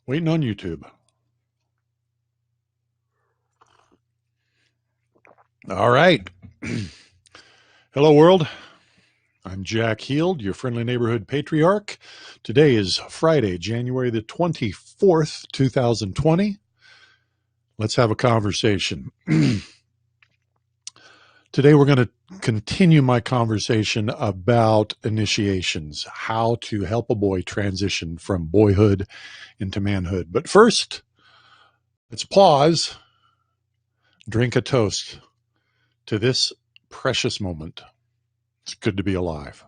Waiting on YouTube. All right. Hello, world. I'm Jack Heald, your friendly neighborhood patriarch. Today is Friday, January the 24th, 2020. Let's have a conversation. Today, we're going to continue my conversation about initiations, how to help a boy transition from boyhood into manhood. But first, let's pause, drink a toast to this precious moment. It's good to be alive.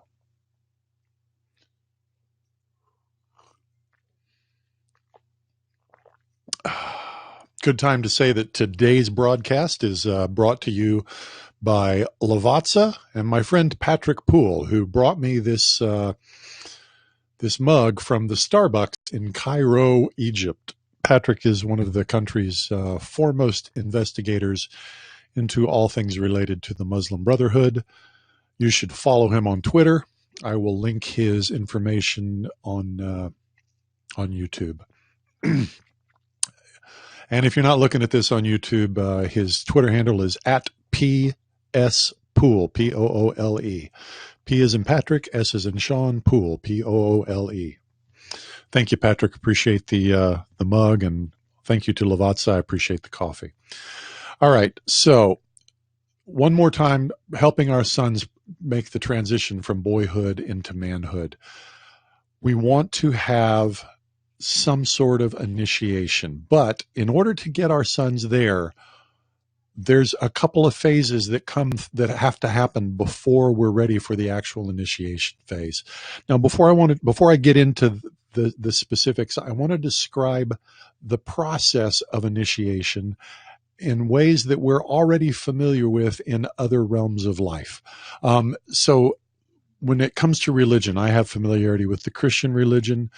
Good time to say that today's broadcast is brought to you by Lavazza and my friend Patrick Poole, who brought me this mug from the Starbucks in Cairo, Egypt. Patrick is one of the country's foremost investigators into all things related to the Muslim Brotherhood. You should follow him on Twitter. I will link his information on YouTube. And if you're not looking at this on YouTube, his Twitter handle is @PSPoole, Poole. P is in Patrick, S is in Sean, Poole, Poole. Thank you, Patrick. Appreciate the mug, and thank you to Lavazza. I appreciate the coffee. All right, so one more time, helping our sons make the transition from boyhood into manhood. We want to have some sort of initiation, but in order to get our sons there's a couple of phases that have to happen before we're ready for the actual initiation phase. Now, before I get into the specifics, I want to describe the process of initiation in ways that we're already familiar with in other realms of life. So when it comes to religion, I have familiarity with the Christian religion.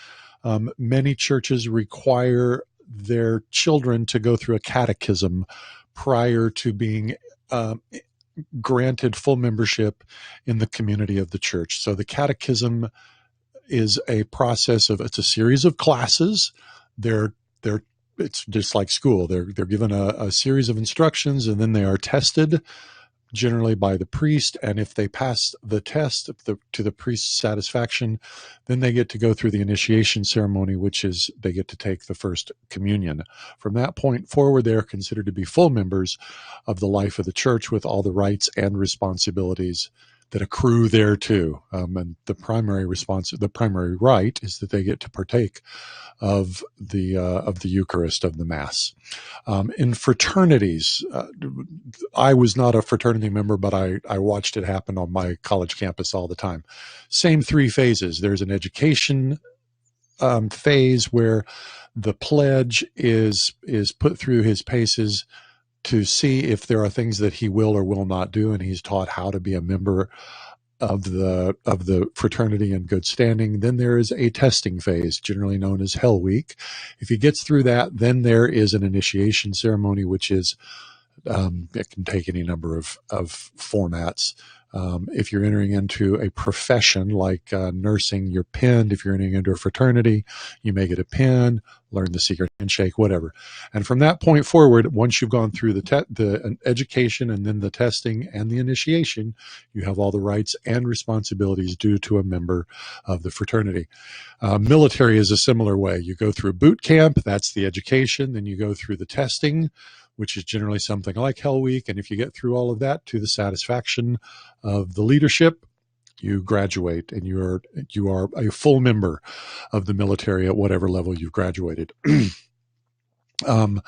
Many churches require their children to go through a catechism prior to being granted full membership in the community of the church. So the catechism is a process it's a series of classes. It's just like school. They're given a series of instructions, and then they are tested, generally by the priest, and if they pass the test to the priest's satisfaction, then they get to go through the initiation ceremony, which is they get to take the first communion. From that point forward, they are considered to be full members of the life of the church with all the rights and responsibilities that accrue thereto. And the primary right is that they get to partake of the Eucharist, of the Mass. In fraternities, I was not a fraternity member, but I watched it happen on my college campus all the time. Same three phases. There's an education phase where the pledge is put through his paces to see if there are things that he will or will not do, and he's taught how to be a member of the fraternity in good standing. Then there is a testing phase, generally known as Hell Week. If he gets through that, then there is an initiation ceremony, which is it can take any number of formats. If you're entering into a profession like nursing, you're pinned. If you're entering into a fraternity, you may get a pin, learn the secret handshake, whatever. And from that point forward, once you've gone through the education and then the testing and the initiation, you have all the rights and responsibilities due to a member of the fraternity. Military is a similar way. You go through boot camp, that's the education, then you go through the testing, which is generally something like Hell Week. And if you get through all of that to the satisfaction of the leadership, you graduate and you are a full member of the military at whatever level you've graduated. And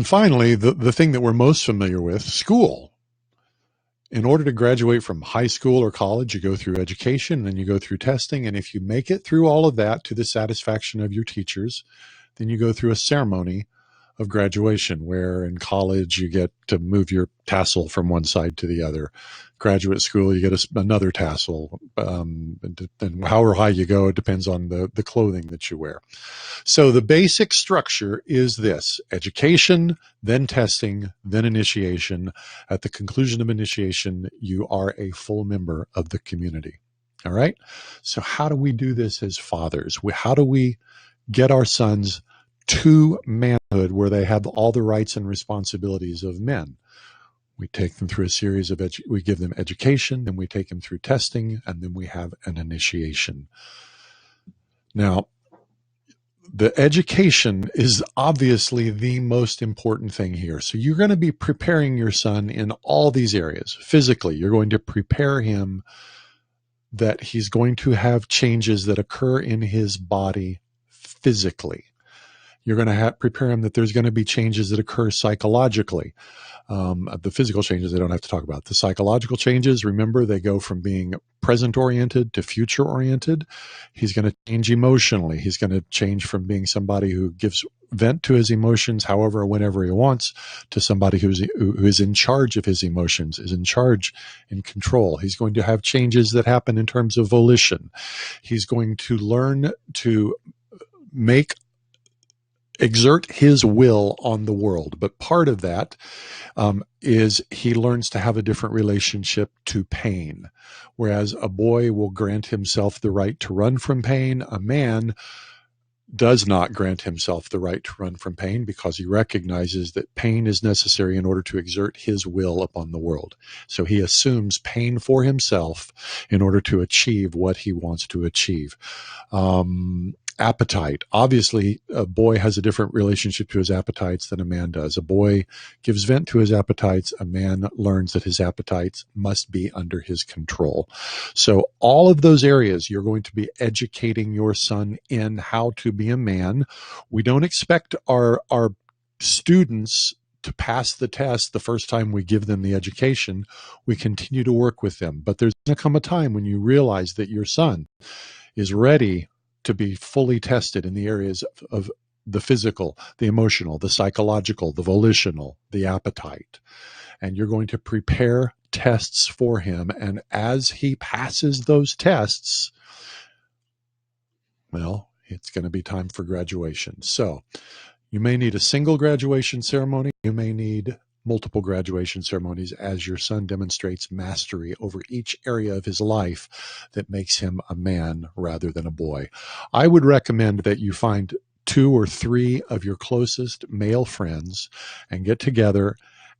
finally, the thing that we're most familiar with, school. In order to graduate from high school or college, you go through education, and then you go through testing. And if you make it through all of that to the satisfaction of your teachers, then you go through a ceremony of graduation, where in college you get to move your tassel from one side to the other. Graduate school, you get another tassel. And however high you go, it depends on the clothing that you wear. So the basic structure is this: education, then testing, then initiation. At the conclusion of initiation, you are a full member of the community. All right? So how do we do this as fathers? How do we get our sons to manhood, where they have all the rights and responsibilities of men. We take them through a series of, we give them education, then we take them through testing, and then we have an initiation. Now, the education is obviously the most important thing here. So you're going to be preparing your son in all these areas. Physically, you're going to prepare him that he's going to have changes that occur in his body physically. You're going to prepare him that there's going to be changes that occur psychologically. The physical changes I don't have to talk about. The psychological changes, remember, they go from being present-oriented to future-oriented. He's going to change emotionally. He's going to change from being somebody who gives vent to his emotions however, whenever he wants, to somebody who is in charge of his emotions, is in charge, in control. He's going to have changes that happen in terms of volition. He's going to learn to exert his will on the world. But part of that is he learns to have a different relationship to pain. Whereas a boy will grant himself the right to run from pain, a man does not grant himself the right to run from pain because he recognizes that pain is necessary in order to exert his will upon the world. So he assumes pain for himself in order to achieve what he wants to achieve. Appetite. Obviously, a boy has a different relationship to his appetites than a man does. A boy gives vent to his appetites. A man learns that his appetites must be under his control. So all of those areas, you're going to be educating your son in how to be a man. We don't expect our students to pass the test the first time we give them the education. We continue to work with them. But there's going to come a time when you realize that your son is ready to be fully tested in the areas of the physical, the emotional, the psychological, the volitional, the appetite. And you're going to prepare tests for him. And as he passes those tests, well, it's going to be time for graduation. So you may need a single graduation ceremony. You may need multiple graduation ceremonies as your son demonstrates mastery over each area of his life that makes him a man rather than a boy. I would recommend that you find 2 or 3 of your closest male friends and get together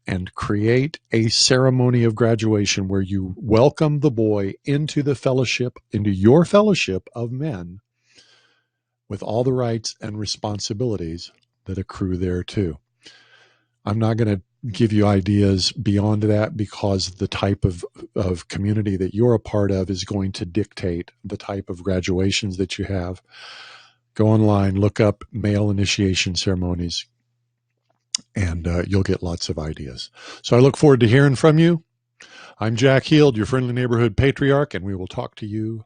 and create a ceremony of graduation where you welcome the boy into the fellowship, into your fellowship of men, with all the rights and responsibilities that accrue there too. I'm not going to give you ideas beyond that because the type of community that you're a part of is going to dictate the type of graduations that you have. Go online, look up male initiation ceremonies, and you'll get lots of ideas. So I look forward to hearing from you. I'm Jack Heald, your friendly neighborhood patriarch, and we will talk to you